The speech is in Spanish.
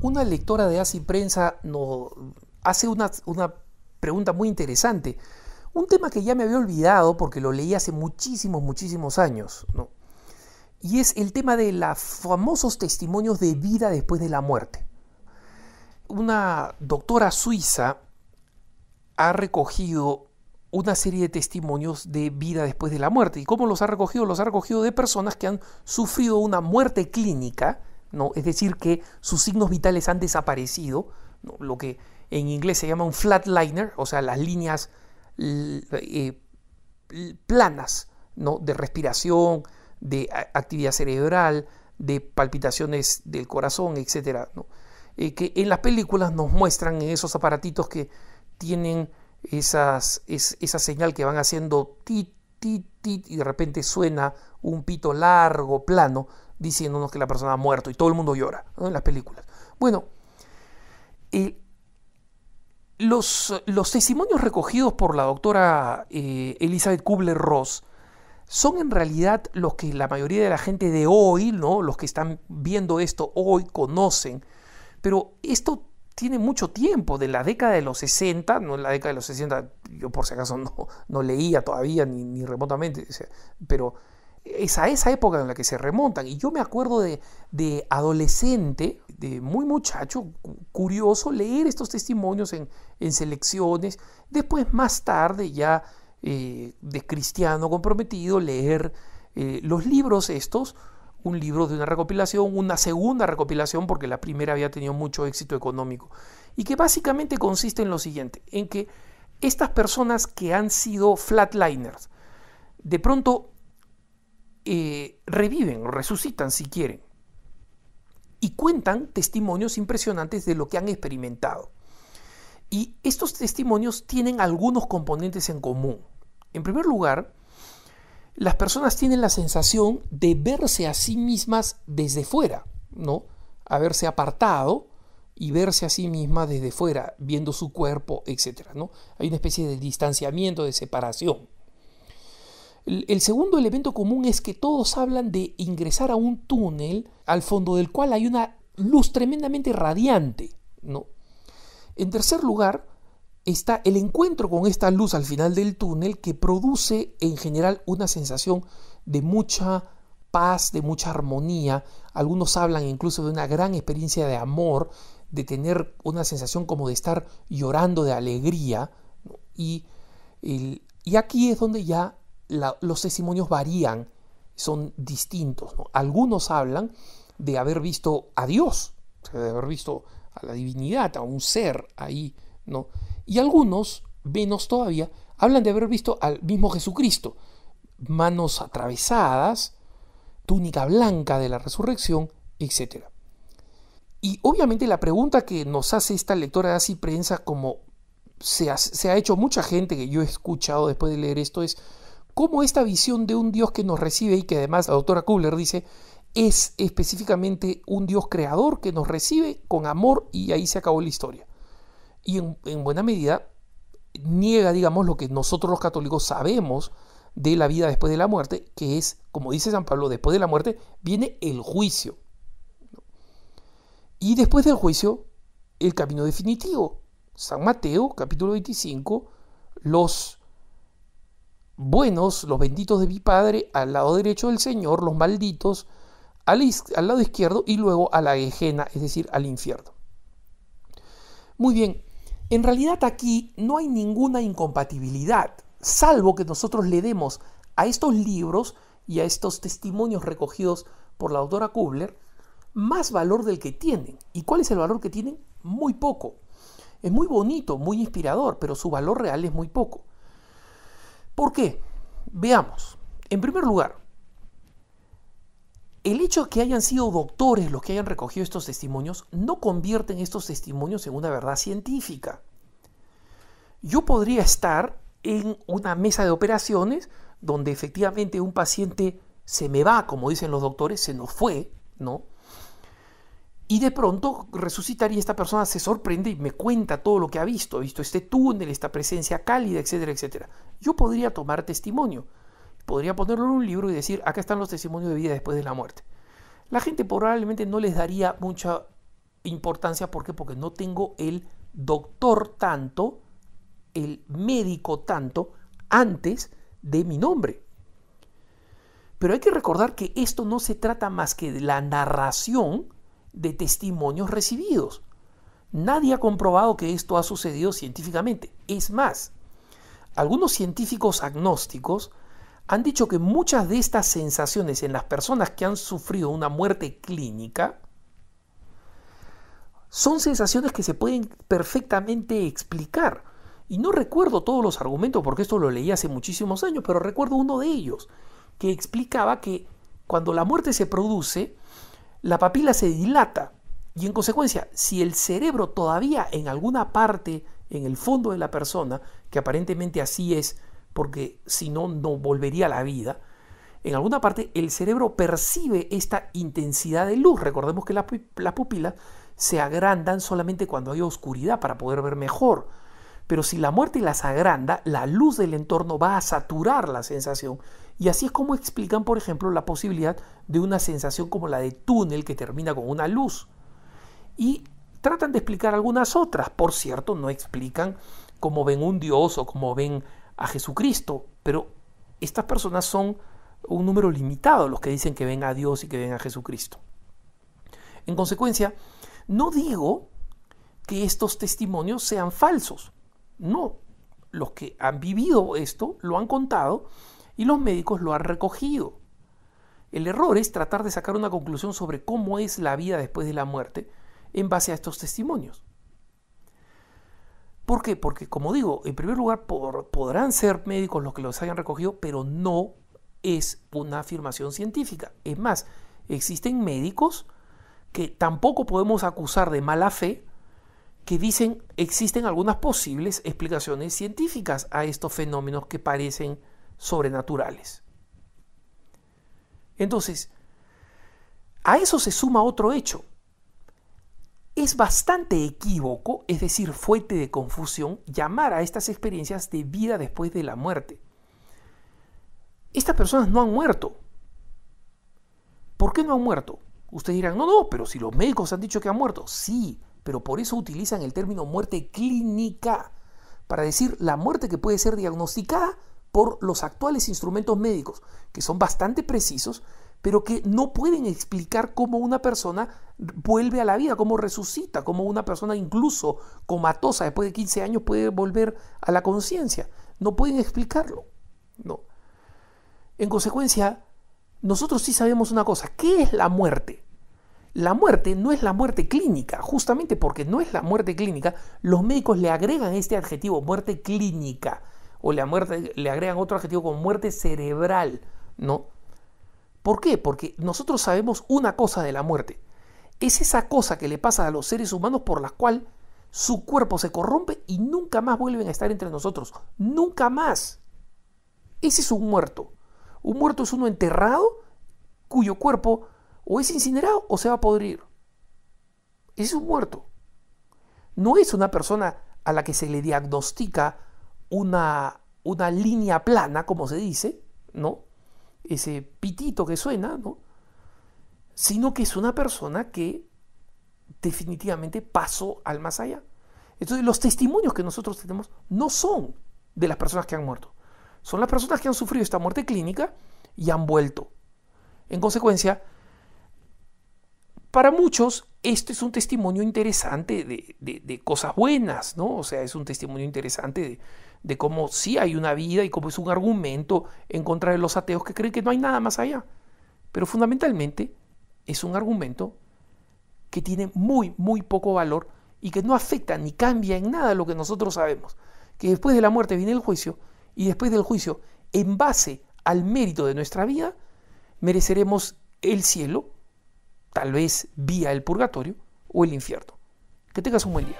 una lectora de Haz y Prensa nos hace una pregunta muy interesante. Un tema que ya me había olvidado porque lo leí hace muchísimos años, ¿no? Y es el tema de los famosos testimonios de vida después de la muerte. Una doctora suiza ha recogido una serie de testimonios de vida después de la muerte. ¿Y cómo los ha recogido? Los ha recogido de personas que han sufrido una muerte clínica, ¿no? Es decir, que sus signos vitales han desaparecido, ¿no? Lo que en inglés se llama un flatliner, o sea, las líneas planas, ¿no? De respiración, de actividad cerebral, de palpitaciones del corazón, etc., ¿no? Que en las películas nos muestran en esos aparatitos que tienen esa señal que van haciendo tit, tit, tit, y de repente suena un pito largo, plano, diciéndonos que la persona ha muerto y todo el mundo llora, ¿no? En las películas. Bueno, los testimonios recogidos por la doctora Elizabeth Kubler-Ross son en realidad los que la mayoría de la gente de hoy, ¿no? Los que están viendo esto hoy conocen, pero esto tiene mucho tiempo, de la década de los 60, no en la década de los 60, yo por si acaso no leía todavía ni remotamente, o sea, pero es a esa época en la que se remontan. Y yo me acuerdo de adolescente, de muy muchacho, curioso, leer estos testimonios en selecciones, después más tarde ya de cristiano comprometido, leer los libros estos, un libro de una recopilación, una segunda recopilación, porque la primera había tenido mucho éxito económico, y que básicamente consiste en lo siguiente, en que estas personas que han sido flatliners, de pronto reviven o resucitan si quieren, y cuentan testimonios impresionantes de lo que han experimentado. Y estos testimonios tienen algunos componentes en común. En primer lugar, las personas tienen la sensación de verse a sí mismas desde fuera, ¿no? Haberse apartado y verse a sí mismas desde fuera, viendo su cuerpo, etc., ¿no? Hay una especie de distanciamiento, de separación. El segundo elemento común es que todos hablan de ingresar a un túnel al fondo del cual hay una luz tremendamente radiante, ¿no? En tercer lugar, está el encuentro con esta luz al final del túnel, que produce en general una sensación de mucha paz, de mucha armonía. Algunos hablan incluso de una gran experiencia de amor, de tener una sensación como de estar llorando de alegría, ¿no? Y aquí es donde ya los testimonios varían, son distintos, ¿no? Algunos hablan de haber visto a Dios, o sea, de haber visto a la divinidad, a un ser ahí, ¿no? Y algunos, menos todavía, hablan de haber visto al mismo Jesucristo, manos atravesadas, túnica blanca de la resurrección, etc. Y obviamente la pregunta que nos hace esta lectora de Haz y Prensa, como se ha hecho mucha gente que yo he escuchado después de leer esto, es cómo esta visión de un Dios que nos recibe, y que además la doctora Kubler dice es específicamente un Dios creador que nos recibe con amor, y ahí se acabó la historia. Y en buena medida niega, digamos, lo que nosotros los católicos sabemos de la vida después de la muerte, que es, como dice San Pablo, después de la muerte viene el juicio. Y después del juicio, el camino definitivo. San Mateo, capítulo 25, los buenos, los benditos de mi Padre, al lado derecho del Señor, los malditos al lado izquierdo, y luego a la Gehenna, es decir, al infierno. Muy bien, en realidad aquí no hay ninguna incompatibilidad, salvo que nosotros le demos a estos libros y a estos testimonios recogidos por la doctora Kubler más valor del que tienen. ¿Y cuál es el valor que tienen? Muy poco. Es muy bonito, muy inspirador, pero su valor real es muy poco. ¿Por qué? Veamos. En primer lugar, el hecho de que hayan sido doctores los que hayan recogido estos testimonios no convierten estos testimonios en una verdad científica. Yo podría estar en una mesa de operaciones donde efectivamente un paciente se me va, como dicen los doctores, se nos fue, ¿no? Y de pronto resucitar, y esta persona se sorprende y me cuenta todo lo que ha visto este túnel, esta presencia cálida, etcétera, etcétera. Yo podría tomar testimonio, podría ponerlo en un libro y decir, acá están los testimonios de vida después de la muerte. La gente probablemente no les daría mucha importancia. ¿Por qué? Porque no tengo el doctor tanto, el médico tanto, antes de mi nombre. Pero hay que recordar que esto no se trata más que de la narración de testimonios recibidos. Nadie ha comprobado que esto ha sucedido científicamente. Es más, algunos científicos agnósticos han dicho que muchas de estas sensaciones en las personas que han sufrido una muerte clínica son sensaciones que se pueden perfectamente explicar. Y no recuerdo todos los argumentos porque esto lo leí hace muchísimos años, pero recuerdo uno de ellos que explicaba que cuando la muerte se produce, la papila se dilata y en consecuencia, si el cerebro todavía en alguna parte, en el fondo de la persona, que aparentemente así es, porque si no, no volvería a la vida, en alguna parte el cerebro percibe esta intensidad de luz. Recordemos que las pupilas se agrandan solamente cuando hay oscuridad para poder ver mejor. Pero si la muerte las agranda, la luz del entorno va a saturar la sensación. Y así es como explican, por ejemplo, la posibilidad de una sensación como la de túnel que termina con una luz. Y tratan de explicar algunas otras. Por cierto, no explican cómo ven un Dios o cómo ven a Jesucristo. Pero estas personas son un número limitado los que dicen que ven a Dios y que ven a Jesucristo. En consecuencia, no digo que estos testimonios sean falsos. No, los que han vivido esto lo han contado y los médicos lo han recogido. El error es tratar de sacar una conclusión sobre cómo es la vida después de la muerte en base a estos testimonios. ¿Por qué? Porque, como digo, en primer lugar podrán ser médicos los que los hayan recogido, pero no es una afirmación científica. Es más, existen médicos que tampoco podemos acusar de mala fe, que dicen existen algunas posibles explicaciones científicas a estos fenómenos que parecen sobrenaturales. Entonces, a eso se suma otro hecho. Es bastante equívoco, es decir, fuente de confusión, llamar a estas experiencias de vida después de la muerte. Estas personas no han muerto. ¿Por qué no han muerto? Ustedes dirán, no, pero si los médicos han dicho que han muerto. Sí, pero por eso utilizan el término muerte clínica, para decir la muerte que puede ser diagnosticada por los actuales instrumentos médicos, que son bastante precisos, pero que no pueden explicar cómo una persona vuelve a la vida, cómo resucita, cómo una persona incluso comatosa después de 15 años puede volver a la conciencia. No pueden explicarlo. No. En consecuencia, nosotros sí sabemos una cosa. ¿Qué es la muerte? La muerte no es la muerte clínica. Justamente porque no es la muerte clínica, los médicos le agregan este adjetivo, muerte clínica, o le agregan otro adjetivo como muerte cerebral, ¿no? ¿Por qué? Porque nosotros sabemos una cosa de la muerte. Es esa cosa que le pasa a los seres humanos por la cual su cuerpo se corrompe y nunca más vuelven a estar entre nosotros. Nunca más. Ese es un muerto. Un muerto es uno enterrado cuyo cuerpo o es incinerado o se va a podrir. Ese es un muerto. No es una persona a la que se le diagnostica una línea plana, como se dice, ¿no? Ese pitito que suena, ¿no? Sino que es una persona que definitivamente pasó al más allá. Entonces, los testimonios que nosotros tenemos no son de las personas que han muerto. Son las personas que han sufrido esta muerte clínica y han vuelto. En consecuencia, para muchos, este es un testimonio interesante de cosas buenas, ¿no? O sea, es un testimonio interesante de cómo sí hay una vida y cómo es un argumento en contra de los ateos que creen que no hay nada más allá. Pero fundamentalmente es un argumento que tiene muy, muy poco valor y que no afecta ni cambia en nada lo que nosotros sabemos. Que después de la muerte viene el juicio y después del juicio, en base al mérito de nuestra vida, mereceremos el cielo, tal vez vía el purgatorio o el infierno. Que tengas un buen día.